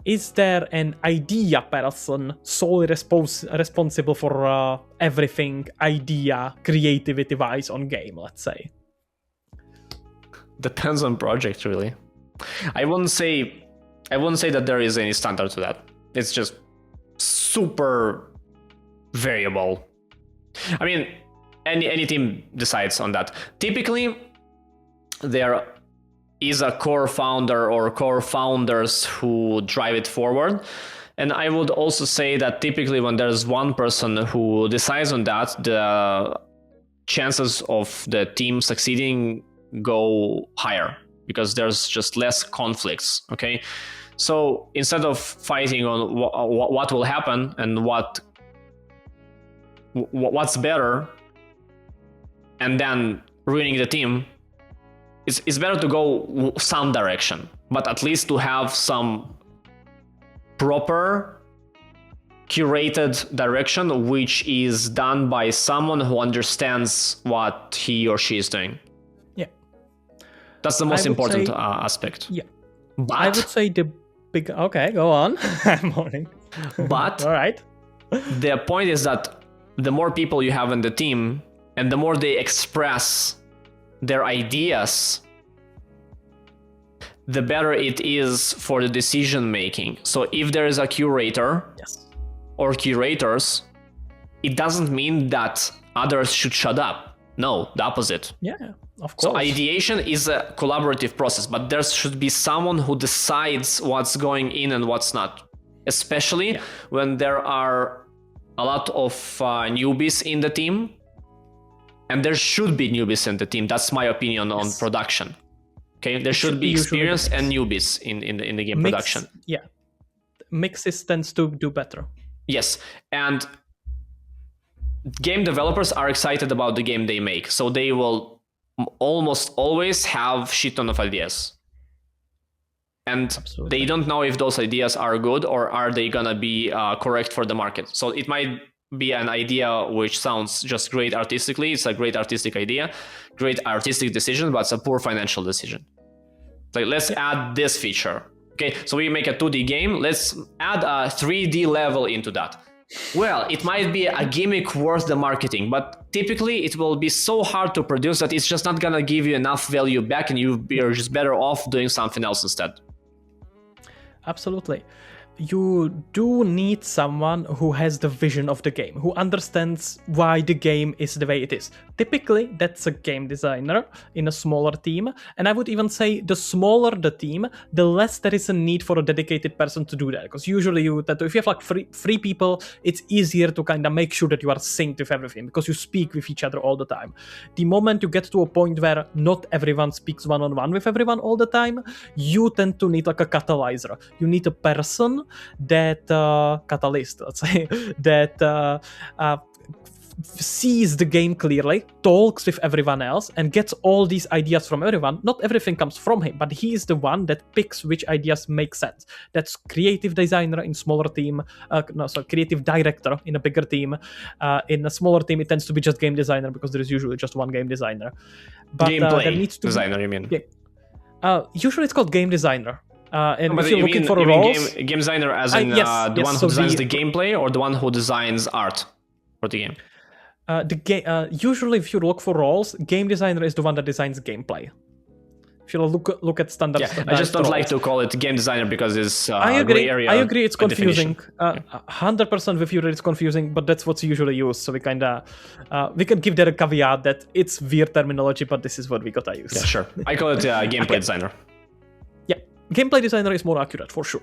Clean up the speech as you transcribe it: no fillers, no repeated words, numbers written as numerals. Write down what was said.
is there an idea person solely responsible for everything idea creativity wise on game, let's say? Depends on project, really. I wouldn't say that there is any standard to that. It's just super variable. I mean, any team decides on that. Typically, there is a core founder or core founders who drive it forward. And I would also say that typically when there's one person who decides on that, the chances of the team succeeding go higher because there's just less conflicts, okay? So instead of fighting on what will happen and what's better and then ruining the team, it's better to go some direction, but at least to have some proper curated direction which is done by someone who understands what he or she is doing. Yeah, that's the most important aspect. Yeah, but I would say the big... Okay, go on. I'm mourning. But all right, the point is that the more people you have in the team and the more they express their ideas, the better it is for the decision making. So if there is a curator or curators, it doesn't mean that others should shut up. No, the opposite. Yeah, of course. So ideation is a collaborative process, but there should be someone who decides what's going in and what's not, especially when there are a lot of newbies in the team. And there should be newbies in the team. That's my opinion on production. Okay, there should be experienced and newbies in the game production. Yeah, mixes tends to do better. Yes, and game developers are excited about the game they make, so they will almost always have shit ton of ideas. And they don't know if those ideas are good or are they gonna be correct for the market. So it might be an idea which sounds just great artistically. It's a great artistic idea, great artistic decision, but it's a poor financial decision. Like, let's add this feature. Okay, so we make a 2D game. Let's add a 3D level into that. Well, it might be a gimmick worth the marketing, but typically it will be so hard to produce that it's just not gonna give you enough value back, and you're just better off doing something else instead. Absolutely. You do need someone who has the vision of the game, who understands why the game is the way it is. Typically, that's a game designer in a smaller team. And I would even say the smaller the team, the less there is a need for a dedicated person to do that. Because usually if you have like three people, it's easier to kind of make sure that you are synced with everything because you speak with each other all the time. The moment you get to a point where not everyone speaks one-on-one with everyone all the time, you tend to need like a catalyzer. You need a person that catalyst, let's say, that sees the game clearly, talks with everyone else, and gets all these ideas from everyone. Not everything comes from him, but he is the one that picks which ideas make sense. That's creative designer in smaller team, creative director in a bigger team. In a smaller team, it tends to be just game designer because there is usually just one game designer. But gameplay there needs to designer, you mean? Yeah. Usually it's called game designer. And but if you're looking for roles, game designer as in the one who designs the gameplay or the one who designs art for the game? Usually if you look for roles, game designer is the one that designs gameplay. If you look at standard, I just don't like to call it game designer because it's gray area. I agree, it's confusing. Definition. 100% with you that it's confusing, but that's what's usually used. So we can give that a caveat that it's weird terminology, but this is what we gotta use. Yeah, sure. I call it gameplay designer. Gameplay designer is more accurate, for sure.